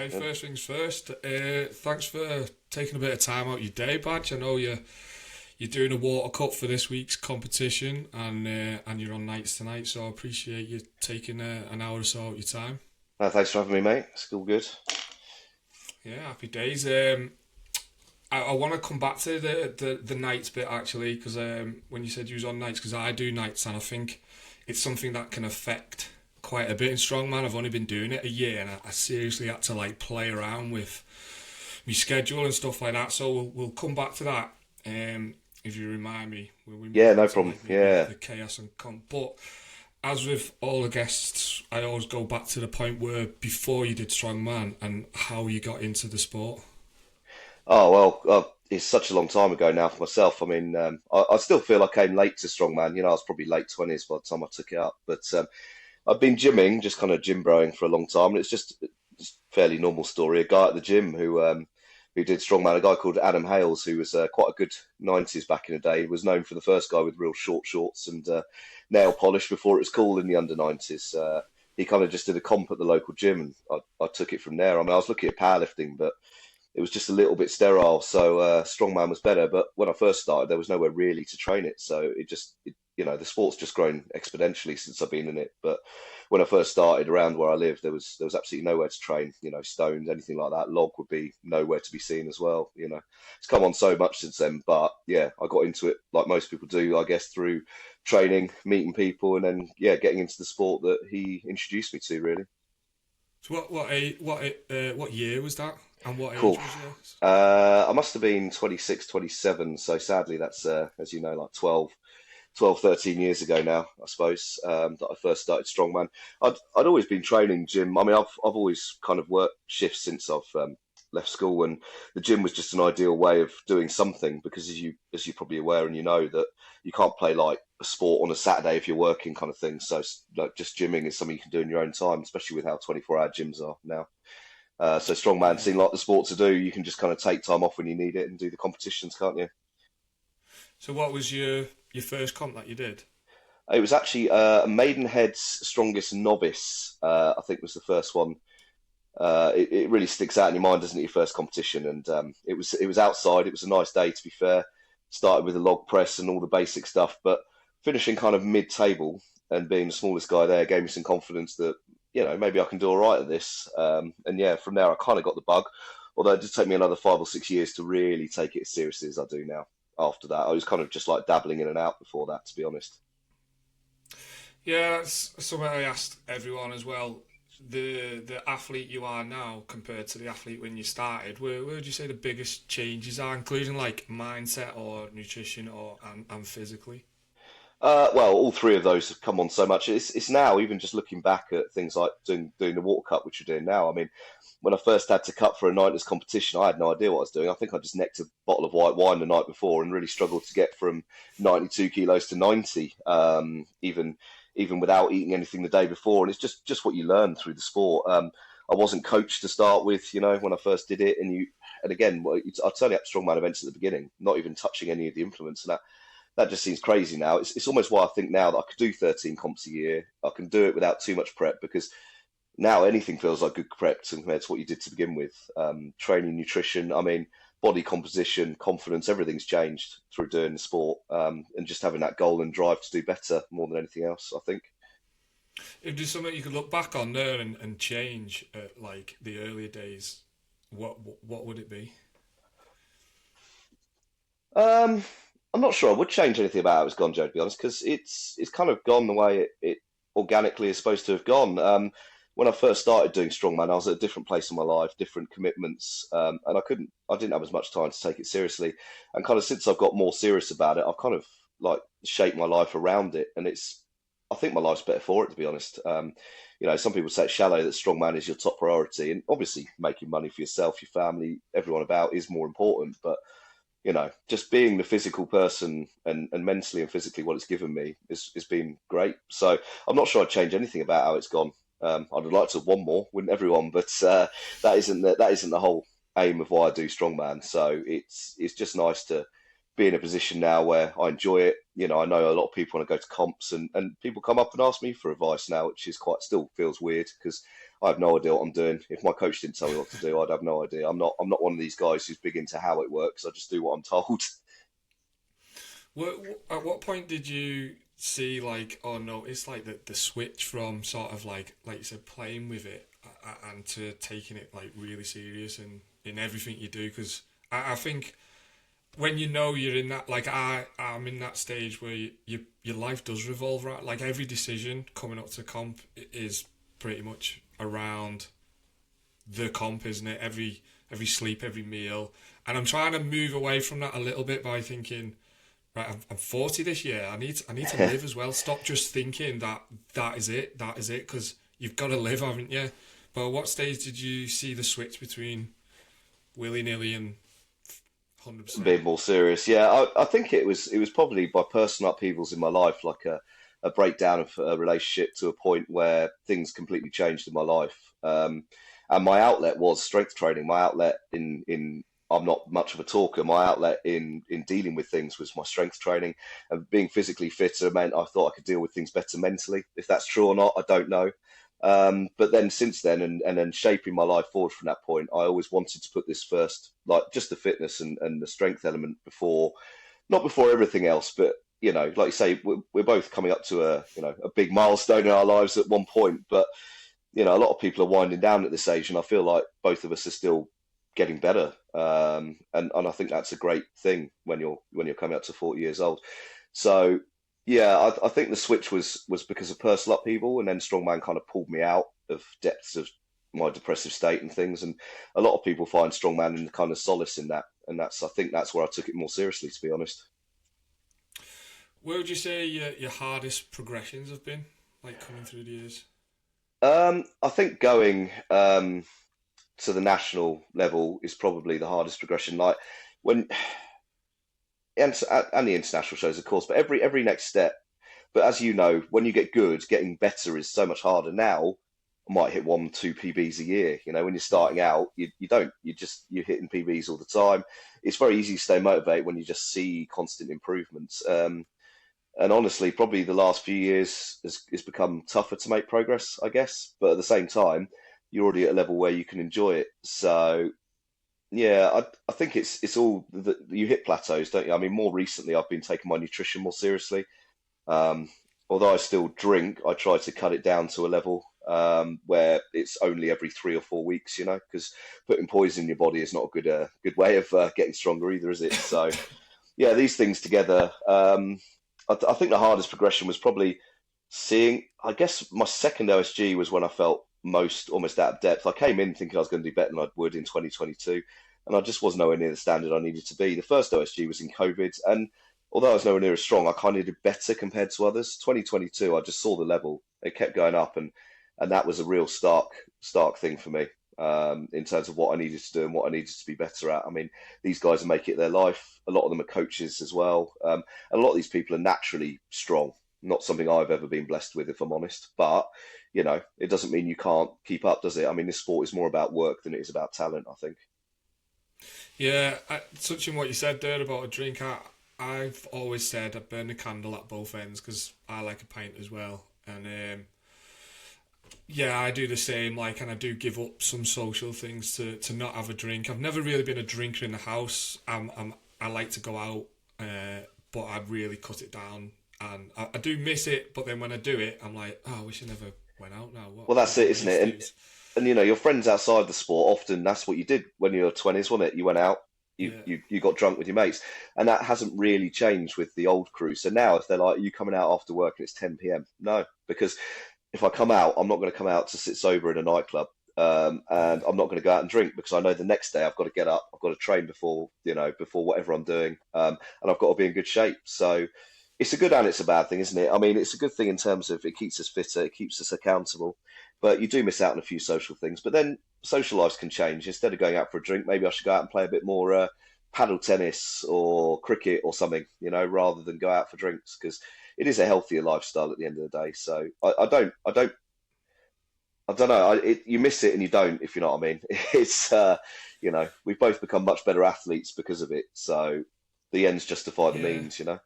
Okay, first things first. Thanks for taking a bit of time out your day, Badge. I know you're doing a water cut for this week's competition, and you're on nights tonight. So I appreciate you taking an hour or so out your time. Thanks for having me, mate. It's all good. Yeah, happy days. I want to come back to the nights bit actually, because when you said you was on nights, because I do nights, and I think it's something that can affect quite a bit in strongman. I've only been doing it a year, and I seriously had to like play around with my schedule and stuff like that. So we'll come back to that. If you remind me when we Yeah, move on no to problem. like maybe Yeah. the chaos and comp. But as with all the guests, I always go back to the point where before you did strongman and how you got into the sport. Oh well, it's such a long time ago now for myself. I mean, I still feel I came late to strongman. I was probably late twenties by the time I took it up. But I've been gymming, just kind of gym broing for a long time, and it's just a fairly normal story. A guy at the gym who did strongman, a guy called Adam Hales, who was quite a good nineties back in the day. He was known for the first guy with real short shorts and nail polish before it was cool in the under nineties. He kind of just did a comp at the local gym, and I took it from there. I mean, I was looking at powerlifting, but it was just a little bit sterile. So strongman was better. But when I first started, there was nowhere really to train it. So the sport's just grown exponentially since I've been in it. But when I first started around where I lived, there was absolutely nowhere to train. Stones, anything like that. Log would be nowhere to be seen as well. It's come on so much since then. But yeah, I got into it like most people do, I guess, through training, meeting people, and then yeah, getting into the sport that he introduced me to. Really So what year was that, and what age cool. was yours? I must have been 26, 27. So sadly, that's, as you know, like 12, 13 years ago now, I suppose, that I first started strongman. I'd always been training gym. I mean, I've always kind of worked shifts since I've left school, and the gym was just an ideal way of doing something because as you're probably aware and you know that you can't play like a sport on a Saturday if you're working kind of thing. So like just gymming is something you can do in your own time, especially with how 24-hour gyms are now. So strongman Yeah. seemed like the sport to do. You can just kind of take time off when you need it and do the competitions, can't you? So what was your first comp that you did? It was actually Maidenhead's Strongest Novice, I think was the first one. It really sticks out in your mind, doesn't it? Your first competition, and it was outside. It was a nice day, to be fair. Started with a log press and all the basic stuff, but finishing kind of mid-table and being the smallest guy there gave me some confidence that maybe I can do all right at this. And yeah, from there I kind of got the bug. Although it did take me another 5 or 6 years to really take it as seriously as I do now. After that, I was kind of just like dabbling in and out before that, to be honest. Yeah, that's something I asked everyone as well. The athlete you are now compared to the athlete when you started, where would you say the biggest changes are, including like mindset or nutrition and physically? Well, all three of those have come on so much. It's now even just looking back at things like doing the water cut, which you're doing now. I mean, when I first had to cut for a nightless competition, I had no idea what I was doing. I think I just necked a bottle of white wine the night before and really struggled to get from 92 kilos to 90, even without eating anything the day before. And it's just what you learn through the sport. I wasn't coached to start with, when I first did it, and again, I turned up strongman events at the beginning, not even touching any of the implements, and that just seems crazy now. It's almost why I think now that I could do 13 comps a year. I can do it without too much prep because now anything feels like good prep compared to what you did to begin with. Training, nutrition, I mean, body composition, confidence, everything's changed through doing the sport, and just having that goal and drive to do better more than anything else, I think. If there's something you could look back on there and change at like the earlier days, what would it be? Um, I'm not sure I would change anything about how it's gone, Joe, to be honest, because it's kind of gone the way it organically is supposed to have gone. When I first started doing strongman, I was at a different place in my life, different commitments, and I didn't have as much time to take it seriously. And kind of since I've got more serious about it, I've kind of like shaped my life around it, and I think my life's better for it, to be honest. Some people say it's shallow that strongman is your top priority, and obviously making money for yourself, your family, everyone about is more important, but just being the physical person and mentally and physically what it's given me is been great. So I'm not sure I'd change anything about how it's gone. I'd like to have won more, wouldn't everyone? But that isn't the whole aim of why I do strongman. So it's just nice to be in a position now where I enjoy it. I know a lot of people want to go to comps, and people come up and ask me for advice now, which is quite still feels weird because I have no idea what I'm doing. If my coach didn't tell me what to do, I'd have no idea. I'm not one of these guys who's big into how it works. I just do what I'm told. At what point did you see like, oh no, it's like the switch from sort of like you said, playing with it and to taking it like really serious and in everything you do? Because I think when you know you're in that, like I'm in that stage where your life does revolve around, like every decision coming up to comp is pretty much around the comp, isn't it? Every sleep, every meal, and I'm trying to move away from that a little bit by thinking, right, I'm 40 this year. I need to live as well. Stop just thinking that is it, because you've got to live, haven't you? But at what stage did you see the switch between willy nilly and 100%? Being more serious, yeah. I think it was probably by personal upheavals in my life, like a breakdown of a relationship to a point where things completely changed in my life. And my outlet was strength training. My outlet in I'm not much of a talker. My outlet in dealing with things was my strength training, and being physically fitter meant I thought I could deal with things better mentally. If that's true or not, I don't know. But then since then, and then shaping my life forward from that point, I always wanted to put this first, like just the fitness and the strength element before, not before everything else, but like you say, we're both coming up to a big milestone in our lives at one point, but a lot of people are winding down at this age, and I feel like both of us are still getting better. And I think that's a great thing when you're coming up to 40 years old. So yeah, I think the switch was because of personal upheaval, and then strongman kind of pulled me out of depths of my depressive state and things. And a lot of people find strongman and kind of solace in that, and I think that's where I took it more seriously, to be honest. Where would you say your hardest progressions have been, like coming through the years? I think going to the national level is probably the hardest progression. Like when and the international shows, of course, but every next step. But as you know, when you get good, getting better is so much harder now. I might hit 1, 2 PBs a year. When you're starting out, you don't. You're hitting PBs all the time. It's very easy to stay motivated when you just see constant improvements. And honestly, probably the last few years has become tougher to make progress, I guess. But at the same time, you're already at a level where you can enjoy it. So yeah, I think it's all you hit plateaus, don't you? I mean, more recently, I've been taking my nutrition more seriously. Um, Although I still drink, I try to cut it down to a level where it's only every 3 or 4 weeks, because putting poison in your body is not a good way of getting stronger either, is it? So yeah, these things together. I think the hardest progression was probably seeing. I guess my second OSG was when I felt most almost out of depth. I came in thinking I was going to do better than I would in 2022, and I just was nowhere near the standard I needed to be. The first OSG was in COVID, and although I was nowhere near as strong, I kind of did better compared to others. 2022, I just saw the level; it kept going up, and that was a real stark thing for me in terms of what I needed to do and what I needed to be better at. I mean, these guys are making it their life. A lot of them are coaches as well, and a lot of these people are naturally strong. Not something I've ever been blessed with, if I'm honest. But it doesn't mean you can't keep up, does it? I mean, this sport is more about work than it is about talent, I think. Yeah, touching what you said there about a drink, I've always said I burn the candle at both ends because I like a pint as well, and yeah, I do the same. Like, and I do give up some social things to not have a drink. I've never really been a drinker in the house. I like to go out, but I really cut it down, and I do miss it. But then when I do it, I'm like, oh, I wish I never went out now. Well, that's What it, an isn't it? excuse. And your friends outside the sport, often that's what you did when you were 20s, wasn't it? You went out, Yeah, you got drunk with your mates, and that hasn't really changed with the old crew. So now, if they're like, "Are you coming out after work and it's 10 p.m.?" No, because if I come out, I'm not going to come out to sit sober in a nightclub, yeah, and I'm not going to go out and drink because I know the next day I've got to get up, I've got to train before whatever I'm doing, and I've got to be in good shape. So it's a good and it's a bad thing, isn't it? I mean, it's a good thing in terms of it keeps us fitter, it keeps us accountable, but you do miss out on a few social things. But then social lives can change. Instead of going out for a drink, maybe I should go out and play a bit more paddle tennis or cricket or something, rather than go out for drinks because it is a healthier lifestyle at the end of the day. So I don't know. You miss it and you don't, if you know what I mean. It's we've both become much better athletes because of it. So the ends justify the Yeah. means, you know.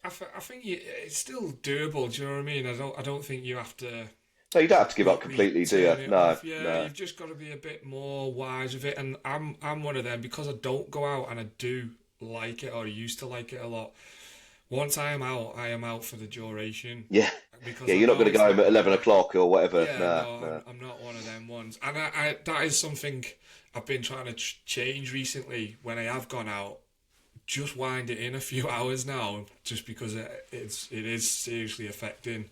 I think it's still doable. Do you know what I mean? I don't think you have to No, you don't have to give up completely completely, do you? turn it No, off. Yeah, no. you've just got to be a bit more wise with it. And I'm one of them because I don't go out and I do like it or I used to like it a lot. Once I am out for the duration Yeah, because yeah. I You're not know going to it's go home not at 11 gonna. o'clock or whatever. Yeah, No, no, no. I'm not one of them ones. And that is something I've been trying to change recently when I have gone out. Just wind it in a few hours now, just because it is seriously affecting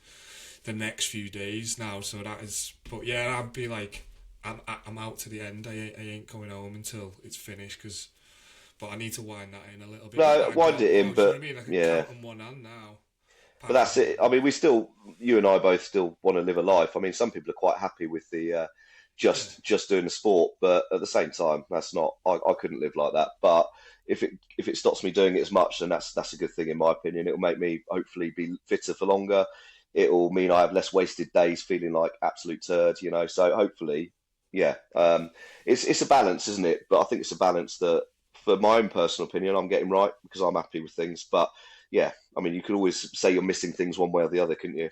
the next few days now. So that is, but yeah, I'd be like, I'm out to the end. I ain't coming home until it's finished. But I need to wind that in a little bit. Not that No, I wind don't it know. in, Do you know but what I mean? I can yeah. count on one hand now. But Apart that's from it. I mean, we still, you and I both still want to live a life. I mean, some people are quite happy with the yeah, just doing the sport, but at the same time, that's not. I couldn't live like that. But if it stops me doing it as much, then that's a good thing in my opinion. It will make me hopefully be fitter for longer. It will mean I have less wasted days feeling like absolute turd, you know. So hopefully, yeah, it's a balance, isn't it? But I think it's a balance that, for my own personal opinion, I'm getting right because I'm happy with things. But yeah, I mean, you could always say you're missing things one way or the other, couldn't you?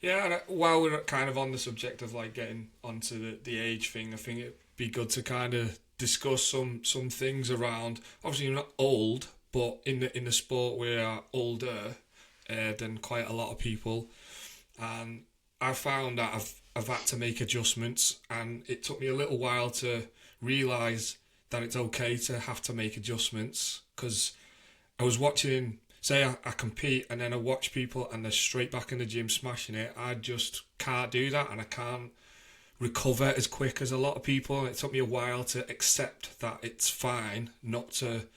yeah. And while we're kind of on the subject of like getting onto the age thing, I think it'd be good to kind of discuss some things around. Obviously, you're not old, but in the sport we are older than quite a lot of people, and I found that I've had to make adjustments, and it took me a little while to realise that it's okay to have to make adjustments because I was watching. Say I compete and then I watch people and they're straight back in the gym smashing it. I just can't do that and I can't recover as quick as a lot of people. It took me a while to accept that it's fine not to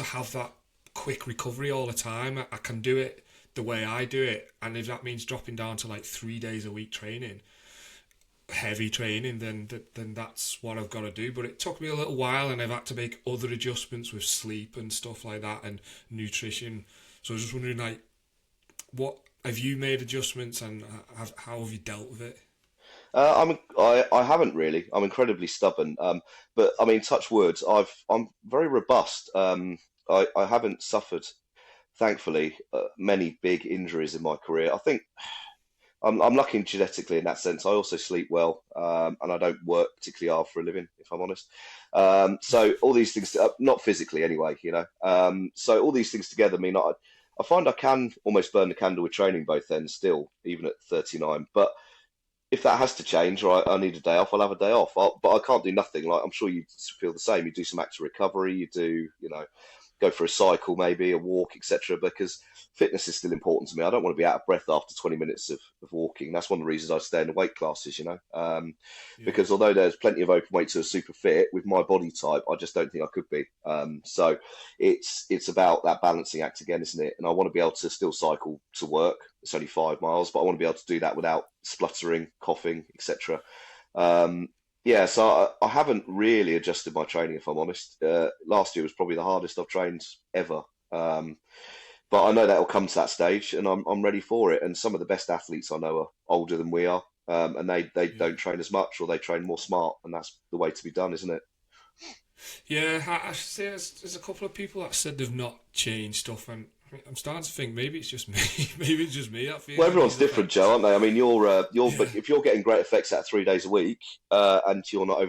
have that quick recovery all the time. I can do it the way I do it, and if that means dropping down to like 3 days a week training, heavy training, then that's what I've got to do. But it took me a little while, and I've had to make other adjustments with sleep and stuff like that, and nutrition. So I was just wondering, like, what have you made adjustments, and how have you dealt with it? I haven't really. I'm incredibly stubborn. But I mean, touch wood. I'm very robust. I haven't suffered, thankfully, many big injuries in my career. I think I'm lucky genetically in that sense. I also sleep well, and I don't work particularly hard for a living, if I'm honest. So all these things, not physically anyway, you know. So all these things together mean I find I can almost burn the candle with training both ends still, even at 39. But if that has to change, or I need a day off, I'll have a day off. But I can't do nothing. Like I'm sure you feel the same. You do some active recovery. You do, you know, go for a cycle, maybe a walk, etc. Because fitness is still important to me. I don't want to be out of breath after 20 minutes of walking. That's one of the reasons I stay in the weight classes, you know. Yeah, Because although there's plenty of open weights who are super fit, with my body type, I just don't think I could be. So it's about that balancing act again, isn't it? And I want to be able to still cycle to work. It's only 5 miles, but I want to be able to do that without spluttering, coughing, etc. Um, yeah, so I haven't really adjusted my training, if I'm honest. Last year was probably the hardest I've trained ever. Um, but I know that will come to that stage, and I'm ready for it. And some of the best athletes I know are older than we are, and they yeah. don't train as much, or they train more smart, and that's the way to be done, isn't it? Yeah, I should say there's a couple of people that said they've not changed stuff, and I'm starting to think maybe it's just me. Maybe it's just me that Well, feeling everyone's these different, Joe, effects. aren't they? I mean, Yeah, but if you're getting great effects out of 3 days a week, and you're not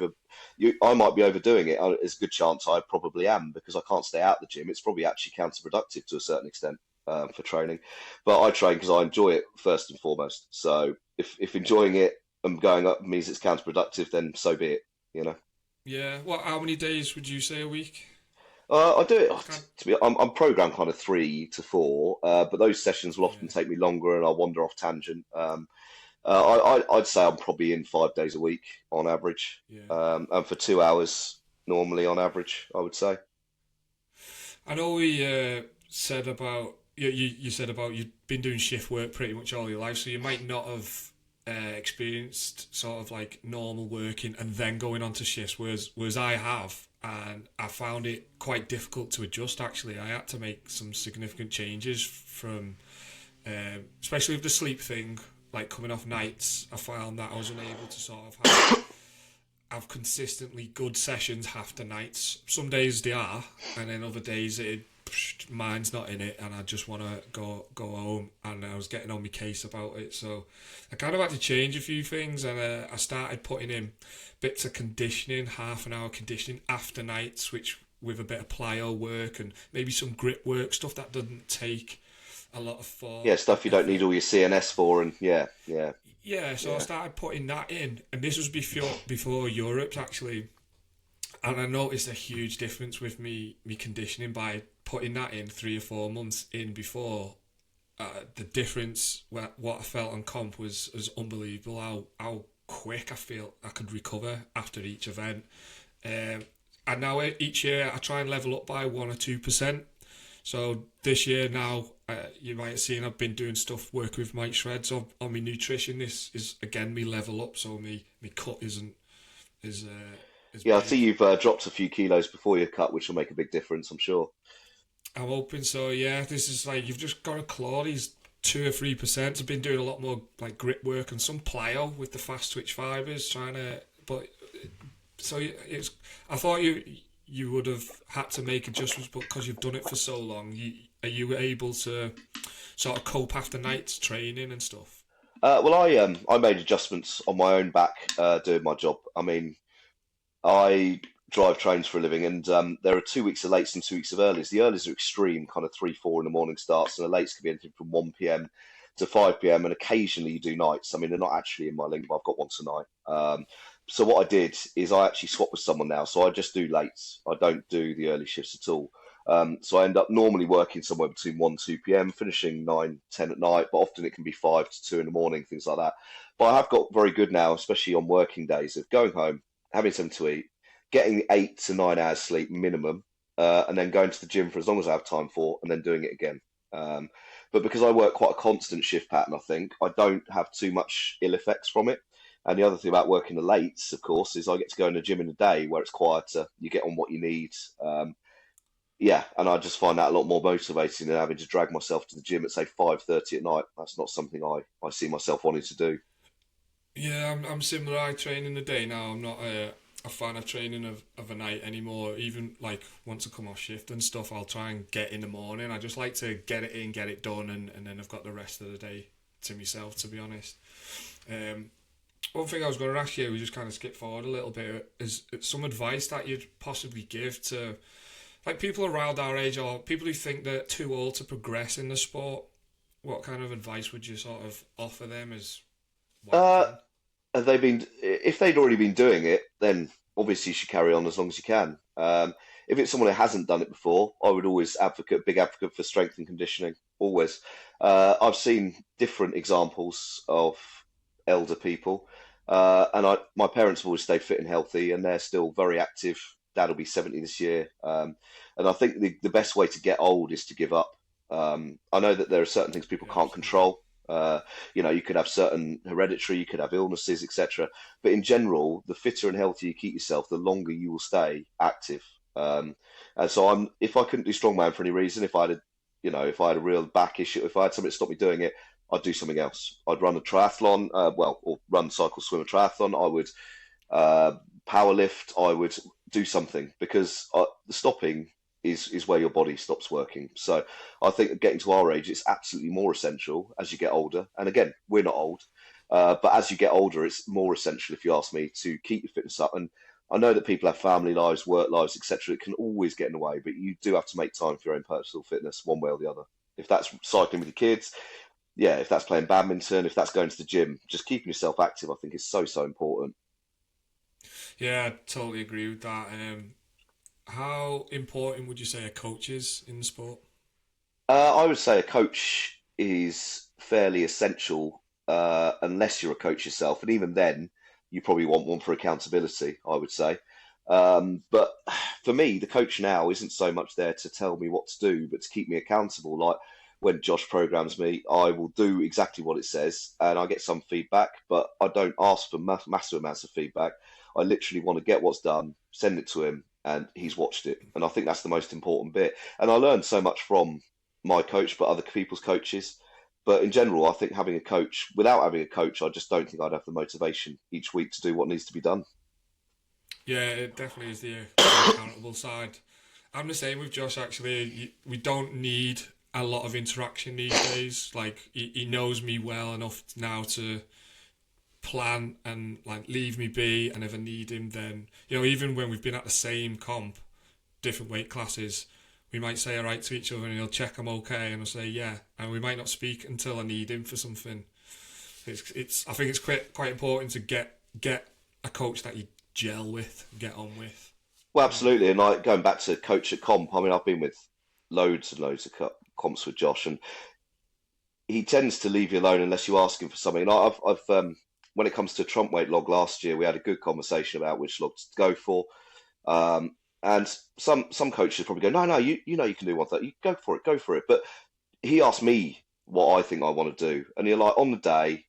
I might be overdoing it. There's a good chance I probably am because I can't stay out of the gym. It's probably actually counterproductive to a certain extent, for training. But I train because I enjoy it first and foremost. So if enjoying it and going up means it's counterproductive, then so be it. You know. yeah. What? How many days would you say a week? I do it It's kind. to be. I'm programmed kind of 3 to 4, but those sessions will often Yeah, take me longer, and I'll wander off tangent. I'd say I'm probably in 5 days a week on average, yeah. and for 2 hours normally on average, I would say. I know we said about you said about you've been doing shift work pretty much all your life, so you might not have experienced sort of like normal working and then going on to shifts, whereas I have, and I found it quite difficult to adjust. Actually, I had to make some significant changes from, especially with the sleep thing, like coming off nights. I found that I was unable to sort of have have consistently good sessions half the nights. Some days they are, and then other days mine's not in it, and I just want to go home. And I was getting on my case about it, so I kind of had to change a few things, and I started putting in bits of conditioning, half an hour conditioning after nights, which with a bit of plyo work and maybe some grip work, stuff that doesn't take a lot of Yeah, thought and stuff you don't need effort. all your CNS for, and yeah, yeah, Yeah, so I yeah. started putting that in, and this was before Europe's actually, and I noticed a huge difference with me conditioning by putting that in 3 or 4 months in before. The difference, what I felt on comp was unbelievable. How quick I feel I could recover after each event. Um, and now each year I try and level up by 1 or 2%. So this year now, you might have seen I've been doing stuff working with Mike Shreds on my nutrition. This is again me level up, so me cut isn't is Yeah, I see big. you've dropped a few kilos before your cut, which will make a big difference, I'm sure. I'm hoping so. Yeah, this is like you've just got to claw these 2 or 3%. I've been doing a lot more like grip work and some plyo with the fast twitch fibers, trying to. But so it's. I thought you would have had to make adjustments, but because you've done it for so long, are you able to sort of cope after nights training and stuff? Well, I made adjustments on my own back doing my job. I mean, I drive trains for a living, and there are 2 weeks of lates and 2 weeks of earlies. The earlies are extreme, kind of 3, 4 in the morning starts, and the lates can be anything from 1 p.m. to 5 p.m. And occasionally you do nights. I mean, they're not actually in my link, but I've got one tonight. So what I did is I actually swap with someone now. So I just do lates. I don't do the early shifts at all. So I end up normally working somewhere between 1, 2 p.m., finishing 9, 10 at night, but often it can be 5 to 2 in the morning, things like that. But I have got very good now, especially on working days, of going home, having something to eat, getting 8 to 9 hours sleep minimum, and then going to the gym for as long as I have time for, and then doing it again. Um, but because I work quite a constant shift pattern, I think I don't have too much ill effects from it. And the other thing about working the lates, of course, is I get to go in the gym in the day where it's quieter. You get on what you need. Yeah, and I just find that a lot more motivating than having to drag myself to the gym at say 5:30 at night. That's not something I see myself wanting to do. Yeah, I'm similar. I train in the day now. I'm not a fan of training of a night anymore. Even like once I come off shift and stuff, I'll try and get in the morning. I just like to get it in, get it done, and then I've got the rest of the day to myself, to be honest. Um, One thing I was going to ask you, we just kind of skip forward a little bit, is some advice that you'd possibly give to like people around our age or people who think they're too old to progress in the sport. What kind of advice would you sort of offer them as what you Uh, can? have they been? If they'd already been doing it, then obviously you should carry on as long as you can. If it's someone who hasn't done it before, I would always big advocate for strength and conditioning. Always. I've seen different examples of elder people, and my parents have always stayed fit and healthy, and they're still very active. Dad will be 70 this year, and I think the best way to get old is to give up. I know that there are certain things people Yeah, can't absolutely. control. You could have certain hereditary, you could have illnesses, etc. But in general, the fitter and healthier you keep yourself, the longer you will stay active. And so if I couldn't do strongman for any reason, if I had a real back issue, if I had something to stop me doing it, I'd do something else. I'd run a triathlon, or run, cycle, swim a triathlon. I would uh, power lift. I would do something because the stopping is where your body stops working. So I think getting to our age, it's absolutely more essential as you get older. And again, we're not old, but as you get older, it's more essential, if you ask me, to keep your fitness up. And I know that people have family lives, work lives, etc. It can always get in the way, but you do have to make time for your own personal fitness, one way or the other. If that's cycling with your kids, yeah, if that's playing badminton, if that's going to the gym, just keeping yourself active, I think is so, so important. Yeah, I totally agree with that. How important would you say a coach is in the sport? I would say a coach is fairly essential, unless you're a coach yourself, and even then, you probably want one for accountability, I would say. But for me, the coach now isn't so much there to tell me what to do, but to keep me accountable. Like when Josh programs me, I will do exactly what it says, and I get some feedback, but I don't ask for massive amounts of feedback. I literally want to get what's done, send it to him, and he's watched it. And I think that's the most important bit. And I learned so much from my coach, but other people's coaches. But in general, I think having a coach, without having a coach, I just don't think I'd have the motivation each week to do what needs to be done. Yeah, it definitely is the accountable side. I'm the same with Josh. Actually, we don't need a lot of interaction these days. Like he knows me well enough now to plan and like leave me be, and if I need him, then even when we've been at the same comp, different weight classes, we might say alright to each other, and he'll check I'm okay, and I'll say yeah, and we might not speak until I need him for something. It's I think it's quite important to get a coach that you gel with, get on with. Well, absolutely. And like going back to coach at comp, I mean, I've been with loads and loads of comps with Josh, and he tends to leave you alone unless you ask him for something. And I've when it comes to Trump weight log last year, we had a good conversation about which logs to go for. And some coaches probably go, no, you know you can do 130, you go for it. But he asked me what I think I want to do, and you're like on the day,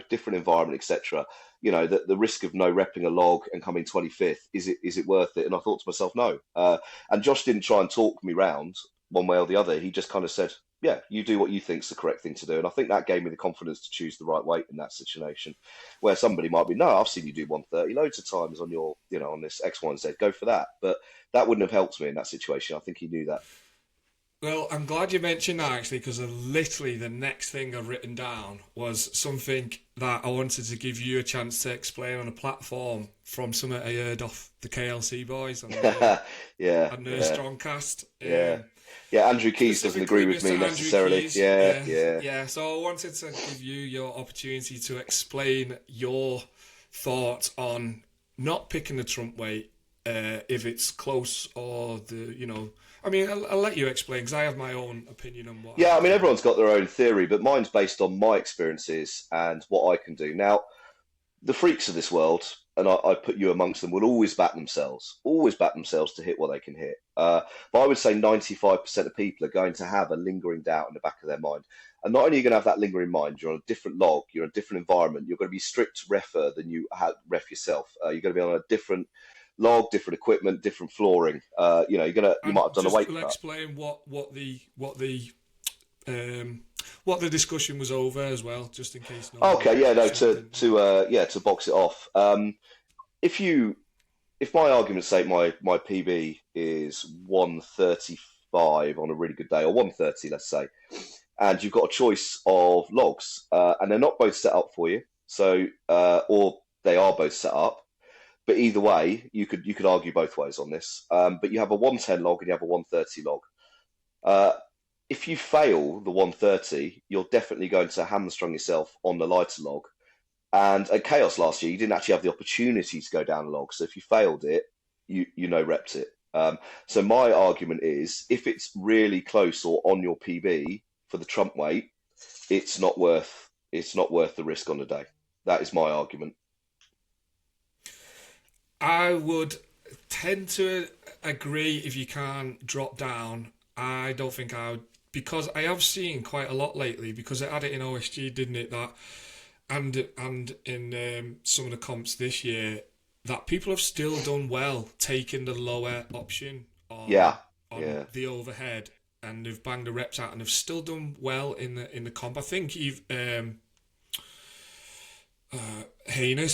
different environment, etc. The risk of no repping a log and coming 25th, is it worth it? And I thought to myself, no. And Josh didn't try and talk me round one way or the other. He just kind of said, yeah, you do what you think's the correct thing to do. And I think that gave me the confidence to choose the right weight in that situation, where somebody might be, no, I've seen you do 130 loads of times on your, on this X, Y, and Z, go for that. But that wouldn't have helped me in that situation. I think he knew that. Well, I'm glad you mentioned that actually, because literally the next thing I've written down was something that I wanted to give you a chance to explain on a platform from something I heard off the KLC boys on the, yeah, on the Strongcast. Yeah, Andrew Keys doesn't agree with me necessarily. Keys, Yeah. Yeah, so I wanted to give you your opportunity to explain your thoughts on not picking the Trump weight if it's close or I mean, I'll let you explain because I have my own opinion on what. Yeah, I mean, everyone's got their own theory, but mine's based on my experiences and what I can do. Now, the freaks of this world, and I put you amongst them, will always back themselves to hit what they can hit. But I would say 95% of people are going to have a lingering doubt in the back of their mind. And not only are you going to have that lingering mind, you're on a different log, you're in a different environment, you're going to be strict reffer than you ref yourself. You're going to be on a different log, different equipment, different flooring. You might have done a weight cut. Explain what the discussion was over as well, just in case. Okay, yeah, no, to box it off. If my argument's sake, my PB is 135 on a really good day, or 130, let's say, and you've got a choice of logs, and they're not both set up for you, so or they are both set up. But either way, you could argue both ways on this. But you have a 110 log and you have a 130 log. If you fail the 130, you're definitely going to hamstrung yourself on the lighter log. And at Chaos last year, you didn't actually have the opportunity to go down a log. So if you failed it, you repped it. So my argument is, if it's really close or on your PB for the Trump weight, it's not worth the risk on the day. That is my argument. I would tend to agree if you can drop down. I don't think I would, because I have seen quite a lot lately, because it had it in OSG, didn't it, that and in some of the comps this year, that people have still done well taking the lower option on the overhead, and they've banged the reps out and they've still done well in the comp. I think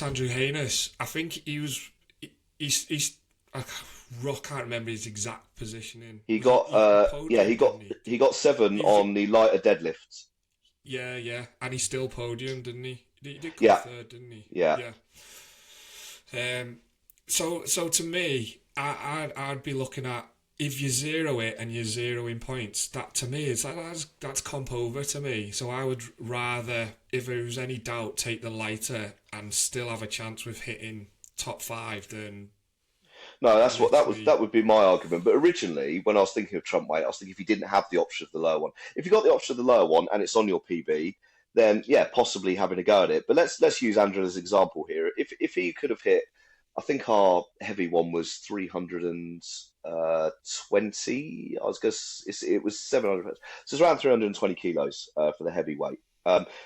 Andrew Haynes, I think he's I can't remember his exact positioning. He got 7 on the lighter deadlifts. Yeah, and he still podiumed, didn't he? He did come third, didn't he? Yeah. So to me, I'd be looking at, if you zero it and you're zeroing points, that to me is that's comp over to me. So I would rather, if there was any doubt, take the lighter and still have a chance with hitting top 5 than. No, that would be my argument. But originally, when I was thinking of Trump weight, I was thinking if you didn't have the option of the lower one, if you got the option of the lower one and it's on your PB, then possibly having a go at it. But let's use Andrew as an example here. If he could have hit, I think our heavy one was 320. It was 700. So it's around 320 kilos for the heavyweight.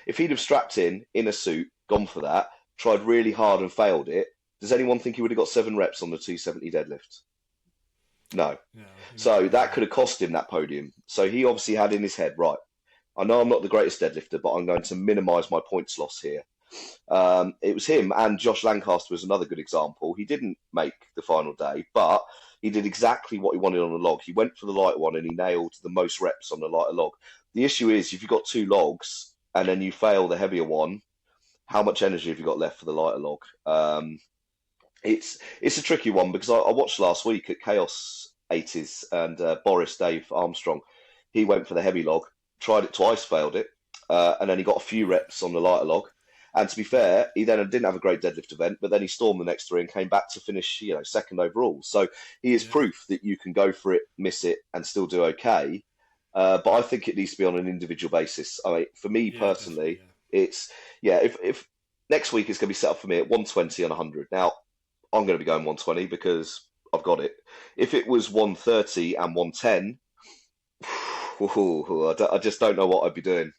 If he'd have strapped in a suit, gone for that, tried really hard and failed it, does anyone think he would have got 7 reps on the 270 deadlift? No. So that could have cost him that podium. So he obviously had in his head, right, I know I'm not the greatest deadlifter, but I'm going to minimise my points loss here. It was him, and Josh Lancaster was another good example. He didn't make the final day, but he did exactly what he wanted on the log. He went for the light one and he nailed the most reps on the lighter log. The issue is, if you've got two logs and then you fail the heavier one, how much energy have you got left for the lighter log? It's a tricky one because I watched last week at Chaos 80s, and Boris Dave Armstrong, he went for the heavy log, tried it twice, failed it, and then he got a few reps on the lighter log. And to be fair, he then didn't have a great deadlift event, but then he stormed the next three and came back to finish, second overall. So he is Yeah. proof that you can go for it, miss it, and still do okay. But I think it needs to be on an individual basis. I mean, for me Yeah, definitely. personally, it's if next week is going to be set up for me at 120 and 100. Now, I'm going to be going 120 because I've got it. If it was 130 and 110, I just don't know what I'd be doing.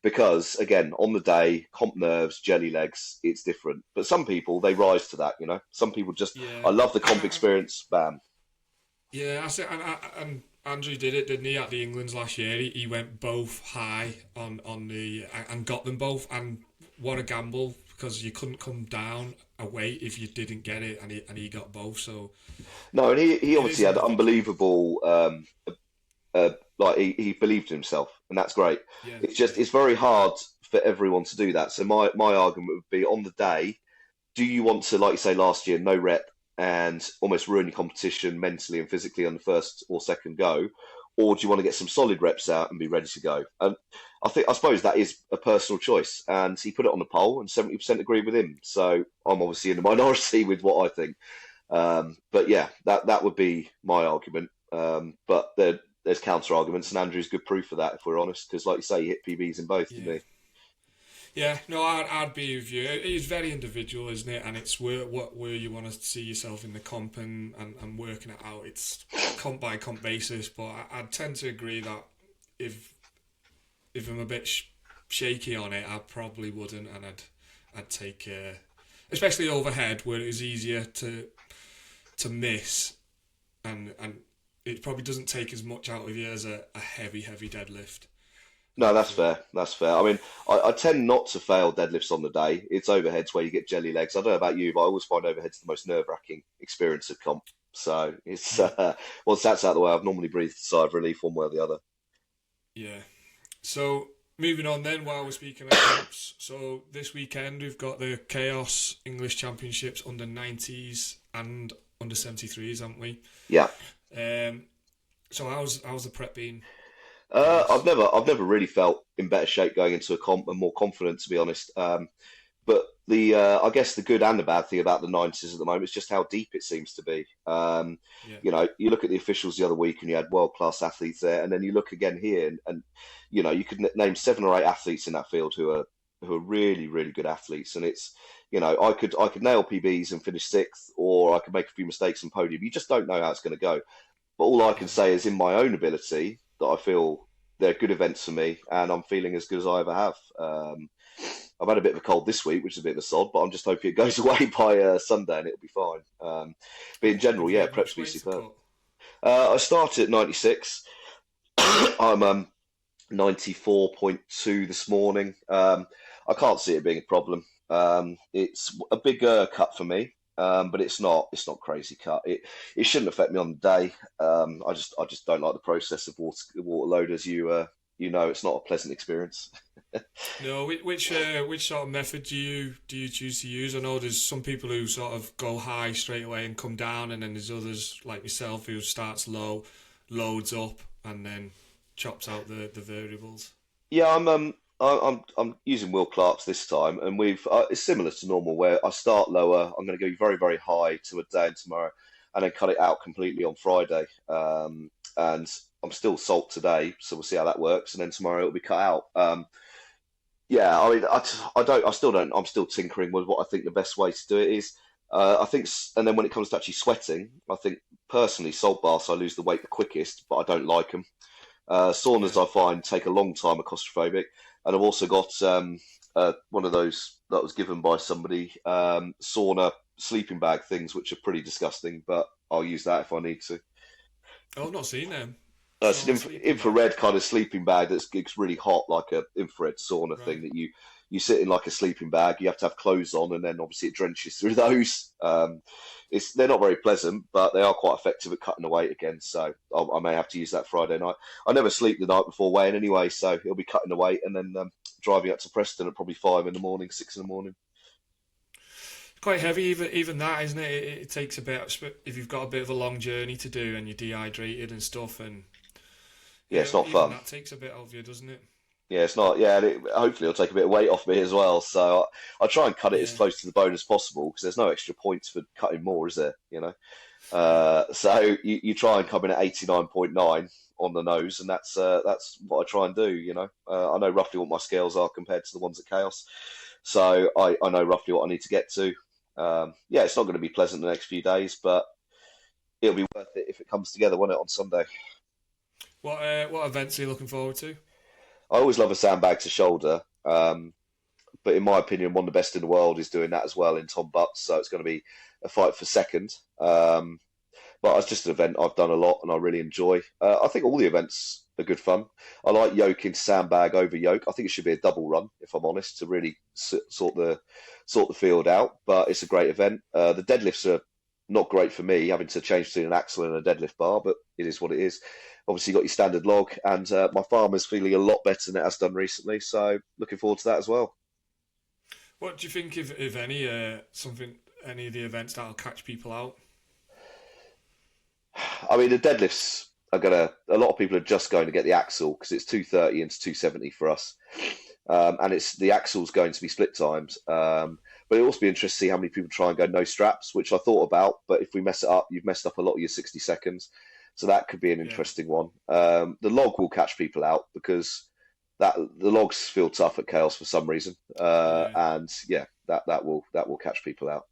Because again, on the day, comp nerves, jelly legs, it's different. But some people, they rise to that. Some people just, Yeah. I love the comp experience, bam. Yeah, I said, and Andrew did it, didn't he? At the England's last year, he went both high on the and got them both, and what a gamble because you couldn't come down a weight if you didn't get it, and he got both. So No, and he it is obviously had individual. unbelievable, like he believed in himself, and that's great. Yeah, It's yeah, just, it's very hard for everyone to do that. So my argument would be on the day, do you want to, like you say last year, no rep and almost ruin your competition mentally and physically on the first or second go, or do you want to get some solid reps out and be ready to go? And I suppose that is a personal choice. And he put it on the poll, and 70% agreed with him. So I'm obviously in the minority with what I think. But yeah, that would be my argument. But there's counter arguments, and Andrew's good proof of that, if we're honest, because like you say, he hit PBs in both, didn't yeah. he? Yeah, no, I'd be with you. It's very individual, isn't it? And it's where you want to see yourself in the comp and working it out. It's comp by comp basis, but I tend to agree that if I'm a bit shaky on it, I probably wouldn't, and I'd take especially overhead where it is easier to miss, and it probably doesn't take as much out of you as a heavy deadlift. No, that's So fair. That's fair. I mean, I tend not to fail deadlifts on the day. It's overheads where you get jelly legs. I don't know about you, but I always find overheads the most nerve-wracking experience of comp. So it's yeah, once that's out of the way, I've normally breathed a sigh of relief one way or the other. yeah. So moving on then, while we're speaking of comps, so this weekend we've got the Chaos English Championships under 90s and under 73s, haven't we? Yeah. Um, so how's the prep been for I've this? never really felt in better shape going into a comp and more confident, to be honest. But I guess the good and the bad thing about the 90s at the moment is just how deep it seems to be. Yeah, You look at the officials the other week and you had world-class athletes there, and then you look again here and you could name 7 or 8 athletes in that field who are really, really good athletes. And it's, I could nail PBs and finish sixth, or I could make a few mistakes and podium. You just don't know how it's going to go. But all I can yeah. say is in my own ability that I feel they're good events for me, and I'm feeling as good as I ever have. I've had a bit of a cold this week, which is a bit of a sod, but I'm just hoping it goes away by Sunday and it'll be fine. But in general, Have you yeah, had prep's much been weight to superb. cut? I started at 96. I'm 94.2 this morning. I can't see it being a problem. It's a bigger cut for me, but it's not crazy cut. It shouldn't affect me on the day. I just don't like the process of water load, as it's not a pleasant experience. No, which sort of method do you choose to use? I know there's some people who sort of go high straight away and come down, and then there's others like yourself who starts low, loads up, and then chops out the variables. Yeah, I'm using Will Clark's this time, and it's similar to normal where I start lower. I'm going to go very very high to a day and tomorrow, and then cut it out completely on Friday. And I'm still salt today, so we'll see how that works, and then tomorrow it'll be cut out. Yeah, I mean, I still don't. I'm still tinkering with what I think the best way to do it is. I think, and then when it comes to actually sweating, I think personally salt baths I lose the weight the quickest, but I don't like them. Saunas Yeah, I find take a long time, are claustrophobic, and I've also got one of those that was given by somebody, sauna sleeping bag things, which are pretty disgusting, but I'll use that if I need to. oh, I've not seen them. It's an Sauna sleeping bag, infrared kind of sleeping bag that's it's really hot, like a infrared sauna thing right? that you sit in like a sleeping bag. You have to have clothes on, and then obviously it drenches through those. They're not very pleasant, but they are quite effective at cutting the weight again. So I may have to use that Friday night. I never sleep the night before weighing anyway, so it'll be cutting the weight and then driving up to Preston at probably 5 in the morning, 6 in the morning. Quite heavy, even that, isn't it? It takes a bit, if you've got a bit of a long journey to do and you're dehydrated and stuff, and Yeah, it's not fun. that takes a bit of you, doesn't it? Yeah, it's not. Yeah, and hopefully it'll take a bit of weight off me as well. So I try and cut it as Yeah, close to the bone as possible because there's no extra points for cutting more, is there? yeah, So you try and come in at 89.9 on the nose, and that's what I try and do. I know roughly what my scales are compared to the ones at Chaos, so I know roughly what I need to get to. Yeah, it's not going to be pleasant the next few days, but it'll be worth it if it comes together, won't it, on Sunday? what events are you looking forward to? I always love a sandbag to shoulder, but in my opinion, one of the best in the world is doing that as well in Tom Butts. So it's going to be a fight for second. But it's just an event I've done a lot and I really enjoy. I think all the events are good fun. I like yoke into sandbag over yoke. I think it should be a double run, if I'm honest, to really sort the field out. But it's a great event. The deadlifts are not great for me, having to change between an axle and a deadlift bar, but it is what it is. Obviously, you got your standard log, and my farm is feeling a lot better than it has done recently. So looking forward to that as well. What do you think, if any, any of the events that'll catch people out? I mean, the deadlifts are gonna. A lot of people are just going to get the axle because it's 230 into 270 for us, and it's the axle's going to be split times. But it'll also be interesting to see how many people try and go no straps, which I thought about. But if we mess it up, you've messed up a lot of your 60 seconds. So that could be an Yeah, interesting one. The log will catch people out because the logs feel tough at Chaos for some reason, yeah. and yeah, that will catch people out.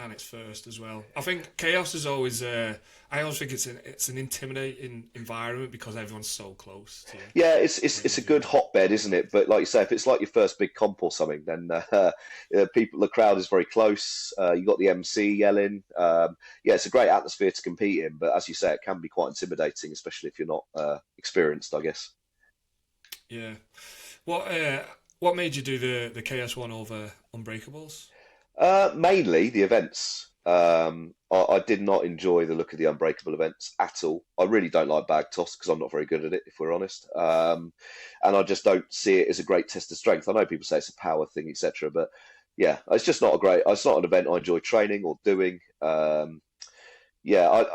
And it's first as well. I think chaos is always. I always think it's an intimidating environment because everyone's so close to Yeah, it's a you. good hotbed, isn't it? But like you say, if it's like your first big comp or something, then the crowd is very close. You got the MC yelling. Yeah, it's a great atmosphere to compete in. But as you say, it can be quite intimidating, especially if you're not experienced, I guess. Yeah. What made you do the chaos one over Unbreakables? Mainly the events. I did not enjoy the look of the Unbreakable events at all. I really don't like bag toss because I'm not very good at it, if we're honest. And I just don't see it as a great test of strength. I know people say it's a power thing, etc. But yeah, it's just not a great. It's not an event I enjoy training or doing. Yeah,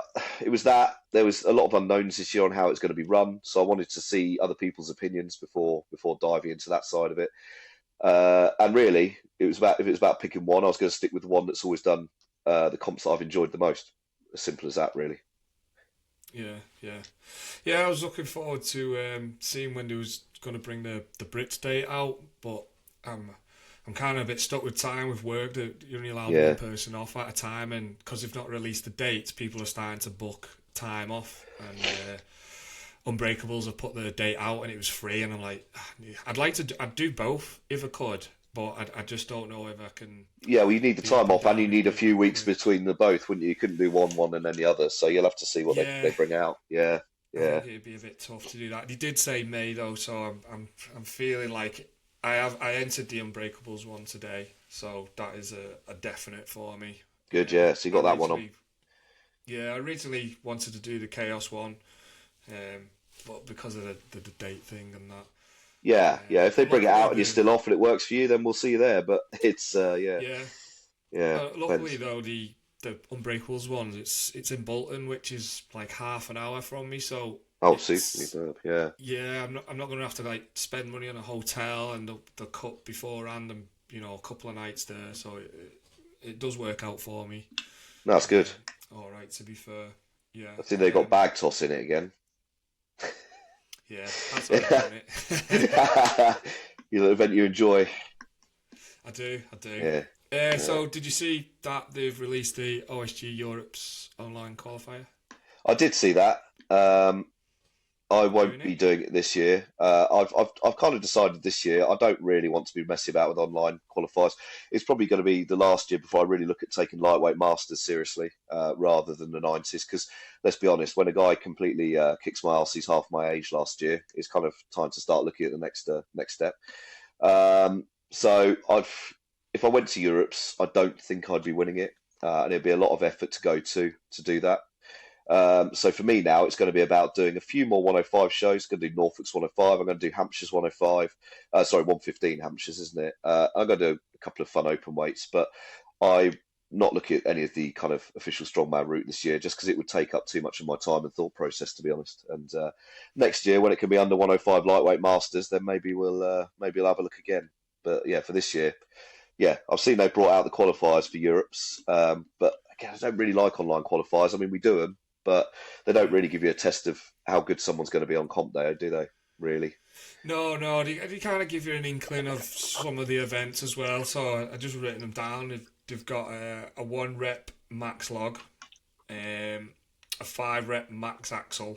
it was that there was a lot of unknowns this year on how it's going to be run, so I wanted to see other people's opinions before diving into that side of it. And really, if it was about picking one, I was going to stick with the one that's always done the comps that I've enjoyed the most. As simple as that, really. Yeah, yeah, yeah. I was looking forward to seeing when they was going to bring the Brits date out, but I'm kind of a bit stuck with time with work that you're only allowed one Yeah, person off at a time, and because they've not released the dates, people are starting to book time off, and Unbreakables have put the date out, and it was free, and I'm like, I'd do both if I could, but I just don't know if I can yeah. Well, you need the be up time and off, and you down need a few weeks with. between the both, wouldn't you? You couldn't do one and then the other. So you'll have to see what they Yeah, bring out. Yeah, I yeah, think it'd be a bit tough to do that. They did say May though, so I'm feeling like I entered the Unbreakables one today, so that is a definite for me. good. Yeah, so you I got that one on. originally I originally wanted to do the Chaos one, but because of the date thing and that, Yeah, yeah. If they but bring it luckily out and you're still off and it works for you, then we'll see you there. But it's yeah, yeah, yeah, luckily depends. though the Unbreakables one it's in Bolton, which is like half an hour from me, so Oh, it's yeah. yeah, I'm not gonna have to like spend money on a hotel and the cut beforehand and a couple of nights there, so it does work out for me. No, that's good. All right, to be fair, yeah, I think they got bag toss in it again. yeah, that's how I'm doing it. You know, event you enjoy. I do. Yeah, yeah. So did you see that they've released the OSG Europe's online qualifier? I did see that. I Doing won't be it? doing it this year. I've kind of decided this year I don't really want to be messy about with online qualifiers. It's probably going to be the last year before I really look at taking lightweight masters seriously, rather than the 90s. Because let's be honest, when a guy completely kicks my ass, he's half my age last year. It's kind of time to start looking at the next step. Um, So if I went to Europe's, I don't think I'd be winning it, and it'd be a lot of effort to go to do that. So for me now, it's going to be about doing a few more 105 shows. I'm going to do Norfolk's 105. I'm going to do Hampshire's 105. Sorry, 115 Hampshire's, isn't it? I'm going to do a couple of fun open weights, but I'm not looking at any of the kind of official strongman route this year, just because it would take up too much of my time and thought process, to be honest. And next year, when it can be under 105 lightweight masters, then maybe I'll have a look again. But yeah, for this year, yeah, I've seen they brought out the qualifiers for Europe's, but again, I don't really like online qualifiers. I mean, we do them, but they don't really give you a test of how good someone's going to be on comp day, do they? Really? No, no, they kind of give you an inkling of some of the events as well. So I just written them down. They've got a 1 rep max log, a 5 rep max axle,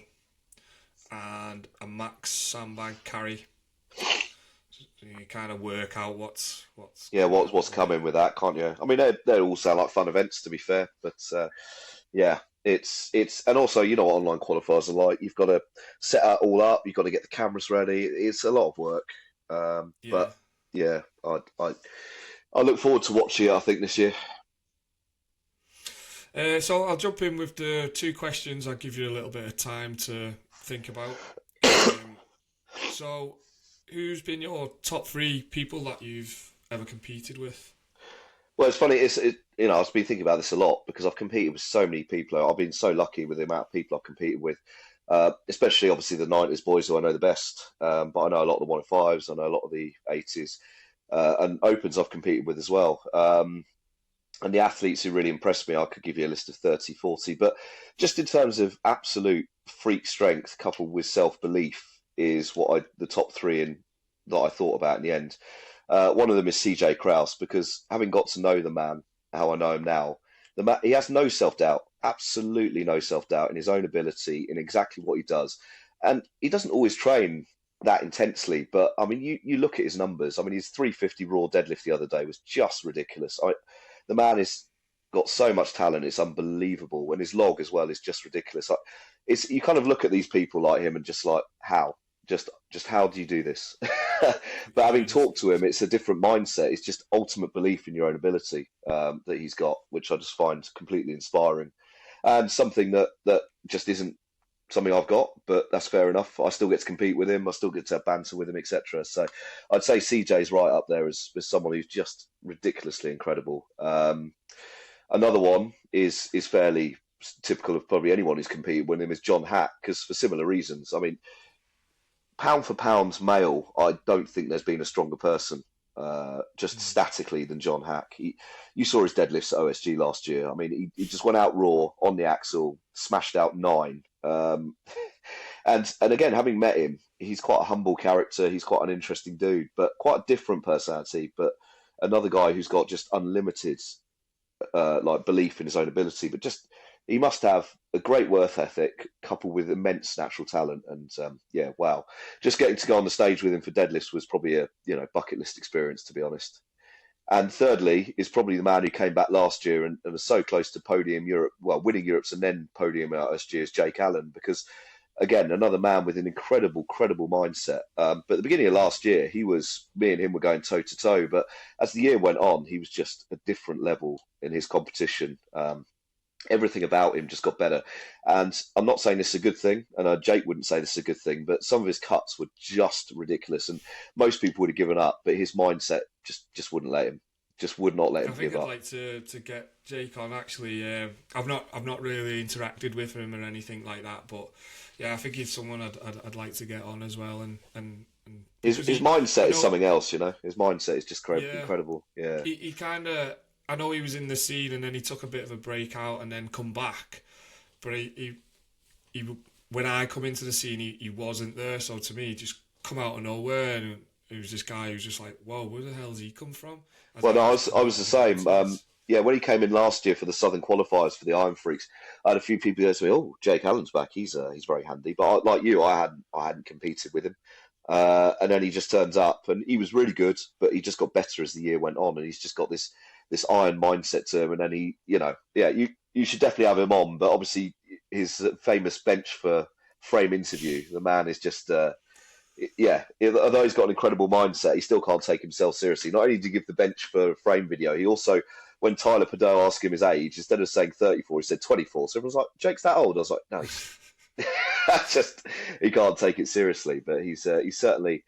and a max sandbag carry. So you kind of work out what's Yeah, coming what's up. coming with that, can't you? I mean, they all sound like fun events, to be fair, but yeah, it's and also you know what online qualifiers are like. You've got to set that all up. You've got to get the cameras ready. It's a lot of work, Yeah. but yeah, I look forward to watching it. I think this year. So I'll jump in with the 2 questions. I'll give you a little bit of time to think about. Um, so, who's been your top 3 people that you've ever competed with? Well, it's funny. You know, I've been thinking about this a lot because I've competed with so many people. I've been so lucky with the amount of people I've competed with, especially obviously the 90s boys who I know the best. But I know a lot of the 105s. I know a lot of the 80s and opens I've competed with as well. And the athletes who really impressed me, I could give you a list of 30, 40. But just in terms of absolute freak strength coupled with self-belief is the top 3 in that I thought about in the end. One of them is CJ Kraus because having got to know the man, how I know him now, he has no self-doubt, absolutely no self-doubt in his own ability, in exactly what he does. And he doesn't always train that intensely, but I mean, you look at his numbers. I mean, his 350 raw deadlift the other day was just ridiculous. The man has got so much talent; it's unbelievable. And his log as well is just ridiculous. It's you kind of look at these people like him and just like how, just how do you do this? But having Yeah, talked to him, it's a different mindset. It's just ultimate belief in your own ability that he's got, which I just find completely inspiring, and something that just isn't something I've got. But that's fair enough. I still get to compete with him. I still get to have banter with him, etc. So I'd say CJ's right up there as someone who's just ridiculously incredible. Another one is fairly typical of probably anyone who's competed with him is John Hack because for similar reasons. I mean, pound for pound male, I don't think there's been a stronger person just mm, statically than John Hack. You saw his deadlifts at OSG last year. I mean, he just went out raw on the axle, smashed out 9. And again, having met him, he's quite a humble character. He's quite an interesting dude, but quite a different personality. But another guy who's got just unlimited like belief in his own ability, but just he must have a great work ethic coupled with immense natural talent. And yeah, wow, just getting to go on the stage with him for deadlifts was probably a bucket list experience, to be honest. And thirdly, is probably the man who came back last year and was so close to podium Europe, well, winning Europe's and then podium at SG is Jake Allen, because again, another man with an incredible, credible mindset. But at the beginning of last year, me and him were going toe to toe. But as the year went on, he was just a different level in his competition. Everything about him just got better. And I'm not saying this is a good thing, and Jake wouldn't say this is a good thing, but some of his cuts were just ridiculous, and most people would have given up, but his mindset just wouldn't let him, just would not let I him think give I'd up. like to get Jake on. Actually, I've not really interacted with him or anything like that, but yeah, I think he's someone I'd like to get on as well, and because His he, mindset I is know, something else, you know. His mindset is just yeah, incredible. Yeah. he kind of. I know he was in the scene and then he took a bit of a break out and then come back, but he when I come into the scene, he wasn't there. So to me, he just come out of nowhere, and it was this guy who's just like, "Whoa, where the hell's he come from?" As Well, if no, he just I come was out the of the same. mountains. Yeah, when he came in last year for the Southern qualifiers for the Iron Freaks, I had a few people go to me, "Oh, Jake Allen's back. He's very handy." But like you, I hadn't competed with him, and then he just turns up, and he was really good, but he just got better as the year went on, and he's just got this iron mindset to him. And then yeah, you should definitely have him on. But obviously, his famous bench for frame interview, the man is just Yeah, although he's got an incredible mindset, he still can't take himself seriously. Not only did he give the bench for frame video, he also, when Tyler Padot asked him his age, instead of saying 34, he said 24. So everyone's like, Jake's that old? I was like, no, he's just, he can't take it seriously. But he's certainly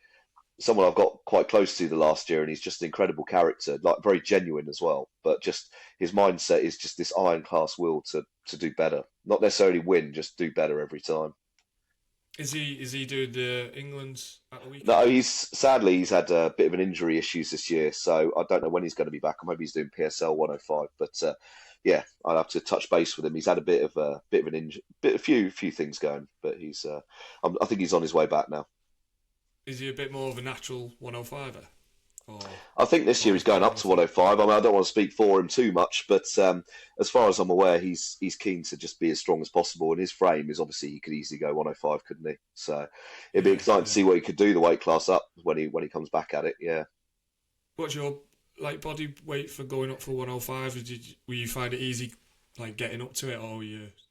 someone I've got quite close to the last year, and he's just an incredible character, like very genuine as well. But just his mindset is just this iron class will to do better, not necessarily win, just do better every time. Is he doing the England at the No, weekend? he's had a bit of an injury issues this year, so I don't know when he's going to be back. Or maybe he's doing PSL 105, but yeah, I'll have to touch base with him. He's had a bit of an injury, a few things going, but I think he's on his way back now. Is he a bit more of a natural 105er? Or I think this year he's going up to 105? 105. I mean, I don't want to speak for him too much, but as far as I'm aware, he's keen to just be as strong as possible. And his frame is obviously he could easily go 105, couldn't he? So it'd be Yeah, exciting to yeah. see what he could do the weight class up when he comes back at it. Yeah. What's your like body weight for going up for 105? Will you find it easy like getting up to it, or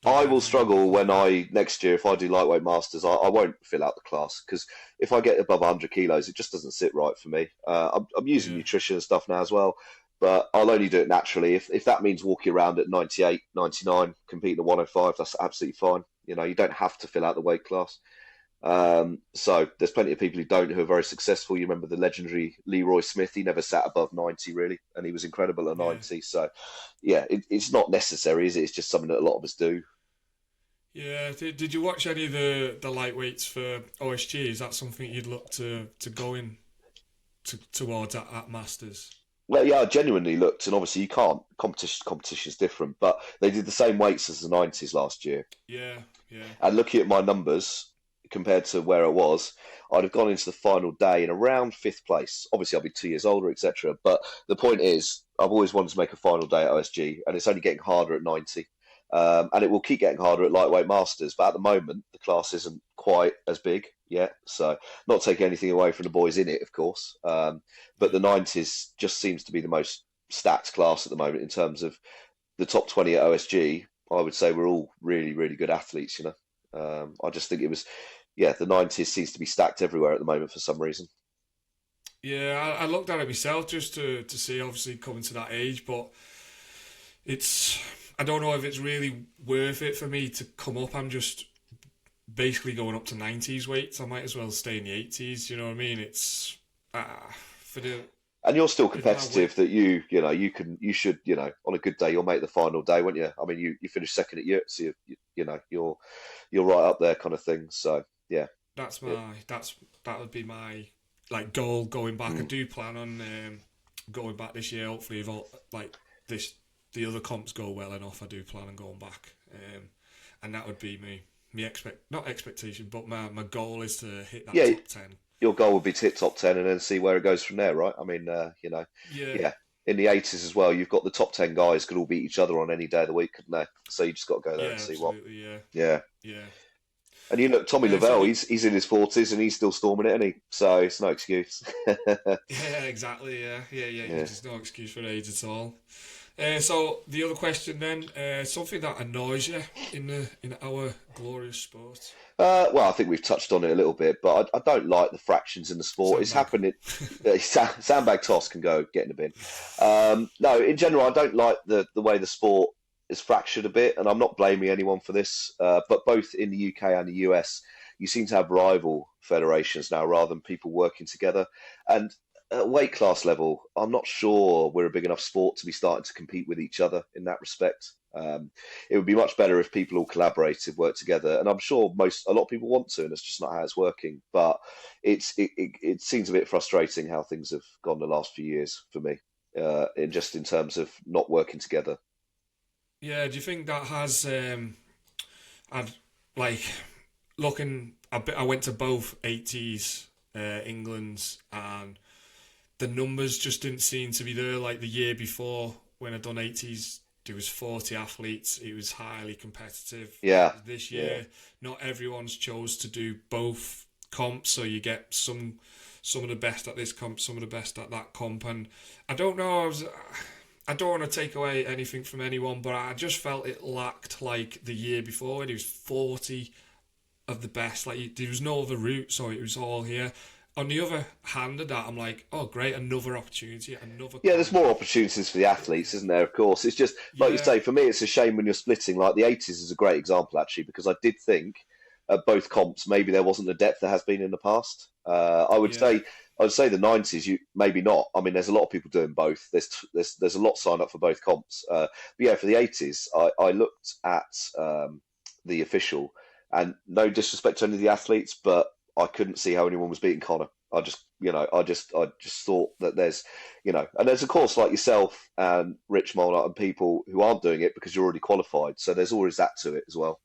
don't I you will reckon you'll struggle when find it? next year if I do lightweight masters. I won't fill out the class because if I get above 100 kilos, it just doesn't sit right for me. I'm using Yeah, nutrition and stuff now as well, but I'll only do it naturally. If that means walking around at 98, 99, competing at 105, that's absolutely fine. You don't have to fill out the weight class. So there's plenty of people who don't who are very successful. You remember the legendary Leroy Smith? He never sat above 90 really, and he was incredible at yeah, 90. So yeah, it's not necessary, is it? It's just something that a lot of us do. yeah. Did you watch any of the lightweights for OSG? Is that something you'd look to go in towards at Masters? Well, yeah, I genuinely looked, and obviously you can't. Competition's different, but they did the same weights as the 90s last year. Yeah, yeah, And looking at my numbers compared to where I was, I'd have gone into the final day in around fifth place. Obviously, I'll be 2 years older, etc. But the point is, I've always wanted to make a final day at OSG, and it's only getting harder at 90. And it will keep getting harder at lightweight masters, but at the moment the class isn't quite as big yet. So not taking anything away from the boys in it, of course. But the yeah. 90s just seems to be the most stacked class at the moment in terms of the top 20 at OSG. I would say we're all really, really good athletes. I just think it was, yeah, the 90s seems to be stacked everywhere at the moment for some reason. Yeah, I looked at it myself just to see, obviously coming to that age, but it's I don't know if it's really worth it for me to come up. I'm just basically going up to 90s weights. I might as well stay in the 80s. You know what I mean? It's for the And you're still if my weight. competitive that you should, on a good day, you'll make the final day, won't you? I mean, you finished second at Europe, so you're right up there kind of thing. So yeah, That's it, that would be my like goal going back. I mm. do plan on going back this year. Hopefully, if all, like this the other comps go well enough, I do plan on going back. And that would be me not expectation, but my goal is to hit that Yeah, top 10. your goal would be to hit top 10 and then see where it goes from there, right? I mean, Yeah, yeah. In the 80s as well, you've got the top 10 guys could all beat each other on any day of the week, couldn't they? So you just got to go there yeah, and see what. absolutely, yeah, Yeah. yeah. And you look, Tommy So Lavelle, he's in his 40s and he's still storming it, isn't he? So it's no excuse. yeah, exactly, yeah, yeah, yeah. Yeah. There's no excuse for age at all. So the other question then, something that annoys you in our glorious sport. Well, I think we've touched on it a little bit, but I don't like the fractions in the sport. It's Sandbag. happening. Sandbag toss can go get in the bin. No, in general, I don't like the way the sport is fractured a bit, and I'm not blaming anyone for this. But both in the UK and the US, you seem to have rival federations now rather than people working together. And at weight class level, I'm not sure we're a big enough sport to be starting to compete with each other in that respect. It would be much better if people all collaborated, worked together, and I'm sure a lot of people want to, and it's just not how it's working. But it seems a bit frustrating how things have gone the last few years for me, in terms of not working together. Yeah, do you think that has I'd like looking I went to both 80s England's, and the numbers just didn't seem to be there. Like the year before when I done 80s, there was 40 athletes. It was highly competitive. Yeah, This yeah. year, not everyone's chose to do both comps, so you get some of the best at this comp, some of the best at that comp, and I don't know. I don't want to take away anything from anyone, but I just felt it lacked like the year before when it was 40 of the best. Like there was no other route, so it was all here. On the other hand of that, I'm like, oh great, another opportunity, another Yeah, there's comp. more opportunities for the athletes, isn't there? Of course, it's just like you Yeah, say. For me, it's a shame when you're splitting. Like the '80s is a great example actually, because I did think at both comps maybe there wasn't the depth there has been in the past. yeah, I would say the '90s, you maybe not. I mean, there's a lot of people doing both. There's a lot signed up for both comps. But yeah, for the '80s, I looked at the official, and no disrespect to any of the athletes, but I couldn't see how anyone was beating Connor. I just thought that and there's of course like yourself and Rich Molnar and people who aren't doing it because you're already qualified. So there's always that to it as well.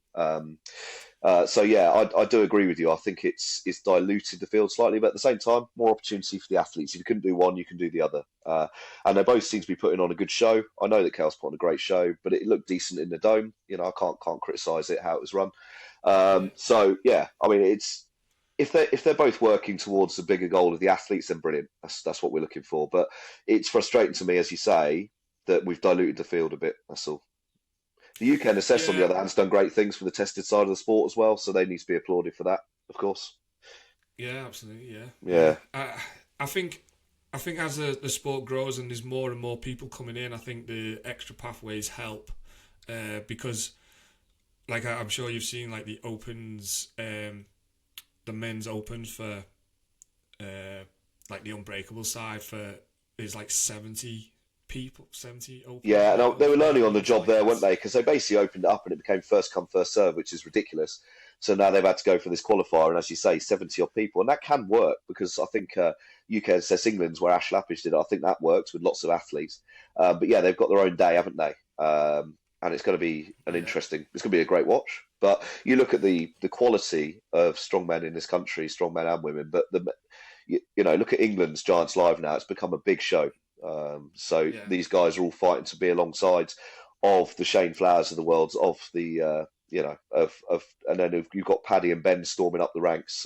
So yeah, I do agree with you. I think it's diluted the field slightly, but at the same time, more opportunity for the athletes. If you couldn't do one, you can do the other. And they both seem to be putting on a good show. I know that Cal's put on a great show, but it looked decent in the dome. I can't criticise it how it was run. yeah, So yeah, I mean, it's if they're both working towards the bigger goal of the athletes, then brilliant. That's what we're looking for. But it's frustrating to me, as you say, that we've diluted the field a bit. That's all. The UK and Assess, on the yeah, other hand, has done great things for the tested side of the sport as well, so they need to be applauded for that, of course. yeah, absolutely, yeah, yeah. Yeah, I think as the sport grows and there's more and more people coming in, I think the extra pathways help because, like I'm sure you've seen, like the opens, the men's opens for like the unbreakable side for is like 70 people, 70 opens yeah, in it and they were learning on the overall. So job like there, weren't it's they? Because they basically opened it up and it became first come, first serve, which is ridiculous. So now they've had to go for this qualifier, and as you say, 70 odd people, and that can work because I think UK and Assess England's where Ash Lappish did it. I think that works with lots of athletes. But yeah, they've got their own day, haven't they? And it's going to be yeah, it's going to be a great watch. But you look at the quality of strongmen in this country, strongmen and women. But look at England's Giants Live now. It's become a big show. So yeah, these guys are all fighting to be alongside of the Shane Flowers of the world, of the and then if you've got Paddy and Ben storming up the ranks.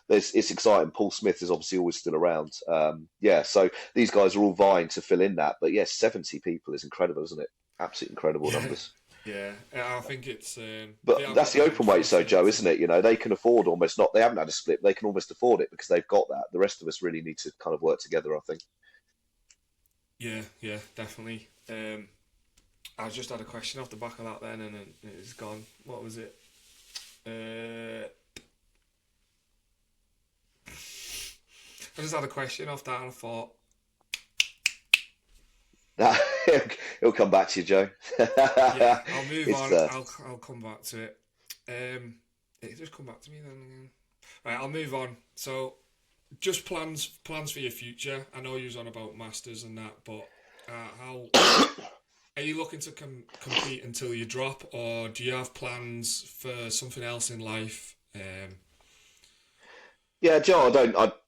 It's exciting. Paul Smith is obviously always still around. Yeah, so these guys are all vying to fill in that. But yes, 70 people is incredible, isn't it? Absolutely incredible yeah, numbers. yeah. I think it's they But have that's got the the right open weight, so Joe, isn't facility. it? They can afford almost not. They haven't had a split. They can almost afford it because they've got that. The rest of us really need to kind of work together, I think. Yeah, yeah, definitely. I just had a question off the back of that then, and then it's gone. What was it? Uh, I just had a question off that, and I thought, It'll come back to you, Joe. yeah, I'll move It's on. I'll come back to it. It just come back to me then again. Right, I'll move on. So, just plans for your future. I know you was on about masters and that, but how are you looking to compete until you drop, or do you have plans for something else in life? Yeah, Joe.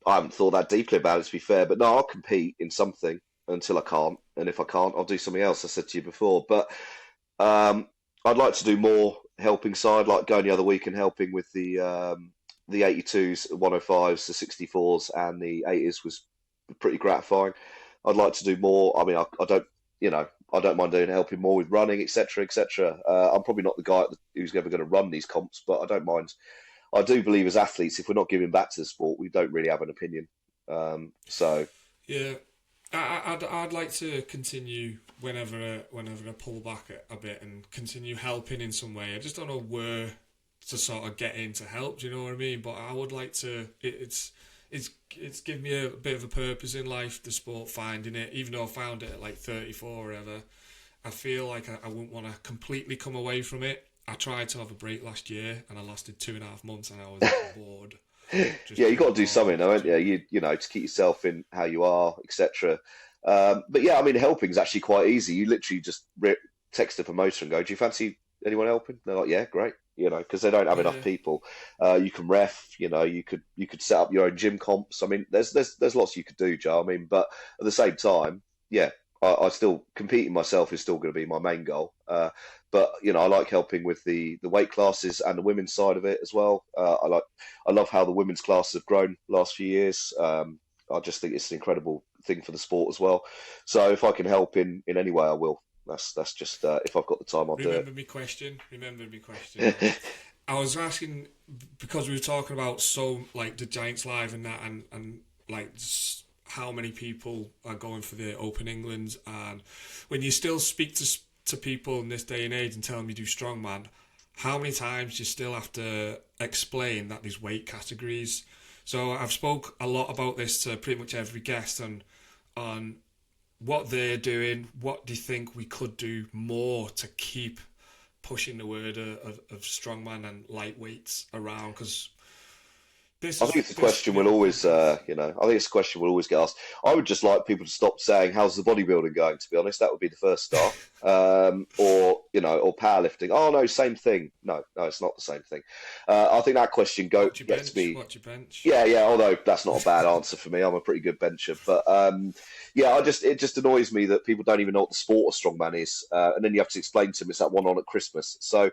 I haven't thought that deeply about it, to be fair, but no, I'll compete in something until I can't, and if I can't, I'll do something else. I said to you before, but um, I'd like to do more helping side, like going the other week and helping with the 82s, 105s, the 64s, and the 80s was pretty gratifying. I'd like to do more. I mean, I don't, I don't mind doing helping more with running, etc., etc. I'm probably not the guy who's ever going to run these comps, but I don't mind. I do believe as athletes, if we're not giving back to the sport, we don't really have an opinion. So Yeah, I'd like to continue whenever I pull back a bit and continue helping in some way. I just don't know where to sort of get in to help. Do you know what I mean? But I would like to. It's given me a bit of a purpose in life. The sport, finding it, even though I found it at like 34 or whatever. I feel like I wouldn't want to completely come away from it. I tried to have a break last year, and I lasted 2.5 months, and I was bored. Just yeah, you got to couldn't do bother. something, haven't Do you you? know what I mean? To keep yourself in how you are, etc. But yeah, I mean, helping is actually quite easy. You literally just text the promoter and go, "Do you fancy anyone helping?" They're like, "Yeah, great." Because they don't have enough Yeah, people. You can ref. You could set up your own gym comps. I mean, there's lots you could do, Joe. I mean, but at the same time, yeah, I still competing myself is still going to be my main goal. But I like helping with the weight classes and the women's side of it as well. I love how the women's classes have grown last few years. I just think it's an incredible thing for the sport as well. So if I can help in any way, I will. That's just if I've got the time, I'll do remember me question. Remember me question. Yeah. it. I was asking because we were talking about so like the Giants live and that, and like how many people are going for the Open England, and when you still speak to people in this day and age and tell them you do strongman, how many times do you still have to explain that there's weight categories? So I've spoke a lot about this to pretty much every guest and on what they're doing. What do you think we could do more to keep pushing the word of strongman and lightweights around? Because I think it's a this question we'll feel always, like it's I think it's a question we'll always get asked. I would just like people to stop saying, "How's the bodybuilding going?" To be honest, that would be the first start. Or or powerlifting. Oh no, same thing. No, no, it's not the same thing. I think that question what's your gets bench, me. what's your bench. Yeah, yeah. Although that's not a bad answer for me, I'm a pretty good bencher. But yeah, it just annoys me that people don't even know what the sport of strongman is, and then you have to explain to them it's that one on at Christmas. So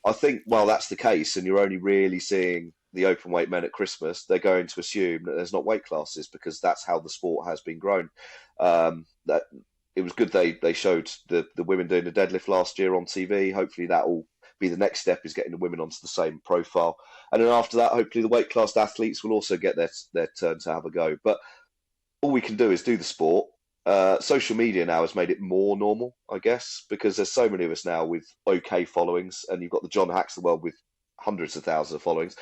I think, well, that's the case, and you're only really seeing the open weight men at Christmas. They're going to assume that there's not weight classes because that's how the sport has been grown. That it was good they showed the women doing the deadlift last year on TV. Hopefully that will be the next step, is getting the women onto the same profile, and then after that, hopefully the weight class athletes will also get their turn to have a go. But all we can do is do the sport. Social media now has made it more normal, I guess, because there's so many of us now with okay followings, and you've got the John Hacks of the world with hundreds of thousands of followings,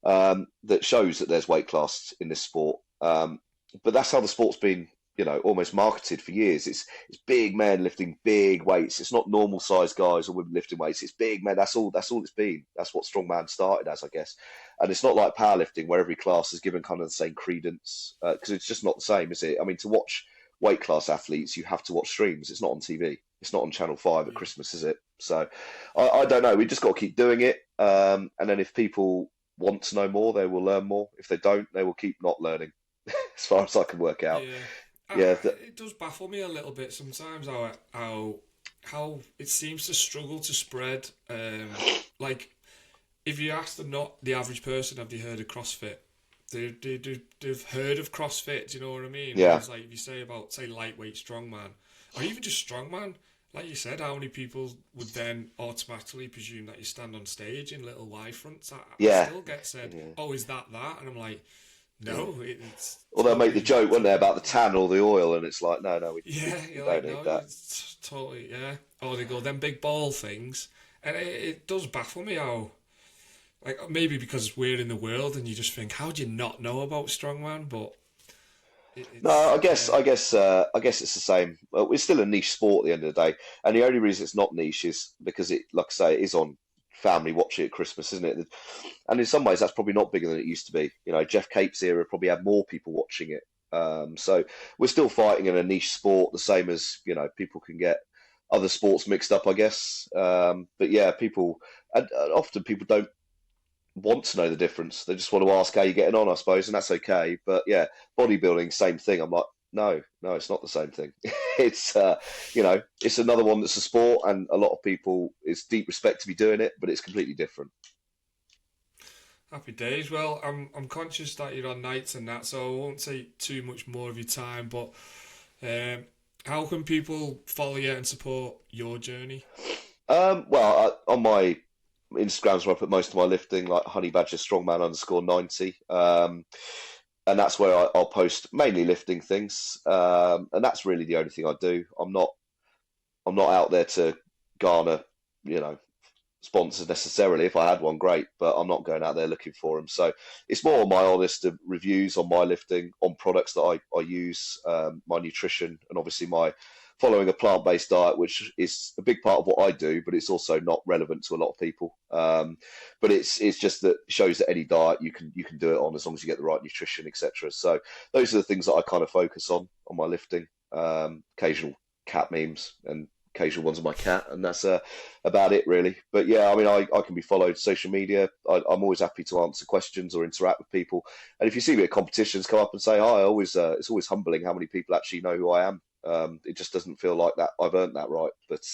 that shows that there's weight class in this sport. But that's how the sport's been, almost marketed for years. It's big men lifting big weights. It's not normal sized guys or women lifting weights. It's big men. That's all. That's all it's been. That's what strongman started as, I guess. And it's not like powerlifting where every class is given kind of the same credence, because it's just not the same, is it? I mean, to watch weight class athletes, you have to watch streams. It's not on TV. It's not on Channel 5 at Yeah, Christmas, is it? So I don't know. We just got to keep doing it. And then if people want to know more, they will learn more. If they don't, they will keep not learning, as far as I can work out. yeah. Yeah, It does baffle me a little bit sometimes how it seems to struggle to spread. Like if you ask the average person, have they heard of CrossFit? They've heard of CrossFit. Do you know what I mean? yeah, Whereas like if you say about say lightweight strongman, or even just strongman, like you said, how many people would then automatically presume that you stand on stage in little Y fronts? I yeah, still get said, yeah, "Oh, is that?" And I'm like, yeah. "No, it's Or they'll make the totally, joke, won't they, totally about the different." tan or the oil, and it's like, no, no, Yeah, we you're don't like, need no, that. it's totally, yeah. Or they go, them big ball things. And it does baffle me how, like, maybe because we're in the world and you just think, how do you not know about strongman? But No, yeah, I guess it's the same. Well, it's still a niche sport at the end of the day, and the only reason it's not niche is because it, like I say, it is on family watching at Christmas, isn't it? And in some ways, that's probably not bigger than it used to be. Jeff Cape's era probably had more people watching it. So we're still fighting in a niche sport, the same as people can get other sports mixed up, I guess. But yeah, and often people don't want to know the difference. They just want to ask how you're getting on, I suppose, and that's okay. But yeah, bodybuilding, same thing. I'm like, no, no, it's not the same thing. It's it's another one that's a sport, and a lot of people, it's deep respect to be doing it, but it's completely different. happy days. Well, I'm conscious that you're on nights and that, so I won't take too much more of your time. But um, how can people follow you and support your journey? Well, on my Instagrams where I put most of my lifting, like Honeybadger Strongman _90. And that's where I'll post mainly lifting things. And that's really the only thing I do. I'm not out there to garner, you know, sponsors necessarily. If I had one, great, but I'm not going out there looking for them. So it's more my honest reviews on my lifting, on products that I use, my nutrition, and obviously my following a plant-based diet, which is a big part of what I do, but it's also not relevant to a lot of people. But it's just that shows that any diet you can do it on as long as you get the right nutrition, etc. So those are the things that I kind of focus on my lifting. Occasional cat memes and occasional ones of my cat, and that's about it really. But yeah, I mean, I can be followed social media. I'm always happy to answer questions or interact with people. And if you see me at competitions, come up and say hi. It's always humbling how many people actually know who I am. It just doesn't feel like that I've earned that right, but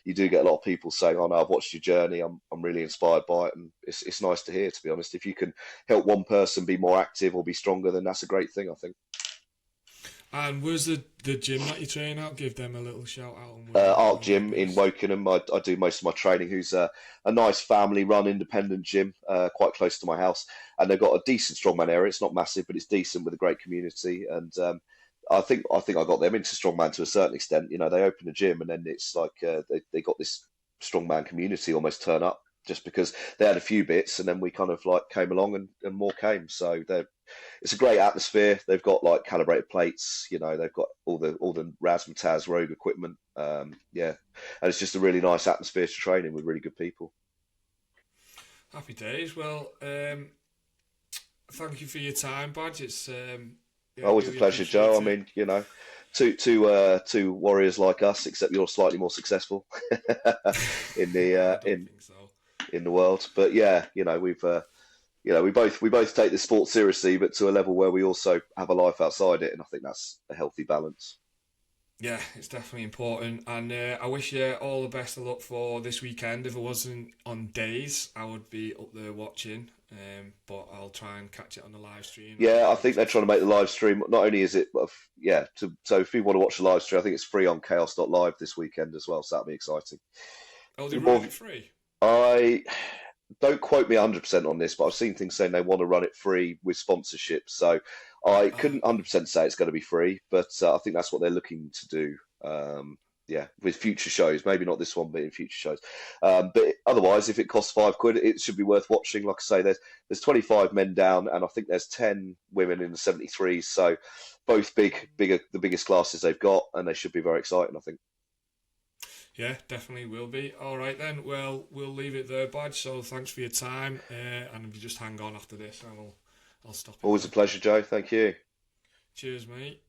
you do get a lot of people saying, "Oh no, I've watched your journey. I'm really inspired by it," and it's nice to hear. To be honest, if you can help one person be more active or be stronger, then that's a great thing, I think. And where's the gym that you train at? Give them a little shout out and where Art they're Gym in based. Wokingham. I do most of my training. Who's a nice family-run independent gym, quite close to my house, and they've got a decent strongman area. It's not massive, but it's decent with a great community. And I think I got them into strongman to a certain extent. You know, they open a gym, and then it's like they got this strongman community almost turn up just because they had a few bits, and then we kind of like came along, and more came. So it's a great atmosphere. They've got like calibrated plates, you know, they've got all the razzmatazz rogue equipment. Yeah, and it's just a really nice atmosphere to train in with really good people. Happy days. Well, thank you for your time, Badge. It's yeah, Always a really pleasure, Joe. appreciate I it. mean, you know, two warriors like us, except you're slightly more successful in the I don't think so. in the world. But yeah, you know, we both take the sport seriously, but to a level where we also have a life outside it, and I think that's a healthy balance. Yeah, it's definitely important, and I wish you all the best of luck for this weekend. If it wasn't on days, I would be up there watching, but I'll try and catch it on the live stream Yeah, I and think they're just trying to make the live stream. Not only is it, yeah. So if people want to watch the live stream, I think it's free on Chaos.live this weekend as well. So that'll be exciting. oh, they're The running more it free. I don't quote me 100% on this, but I've seen things saying they want to run it free with sponsorship. So I couldn't Okay. 100% say it's going to be free, but I think that's what they're looking to do. Yeah, with future shows, maybe not this one, but in future shows. But otherwise, if it costs £5, it should be worth watching. Like I say, there's 25 men down, and I think there's 10 women in the 73s. So both the biggest classes they've got, and they should be very exciting, I think. Yeah, definitely will be. All right then. Well, we'll leave it there, Badge. So thanks for your time, and if you just hang on after this, I'll stop it Always a there. pleasure, Joe. Thank you. Cheers, mate.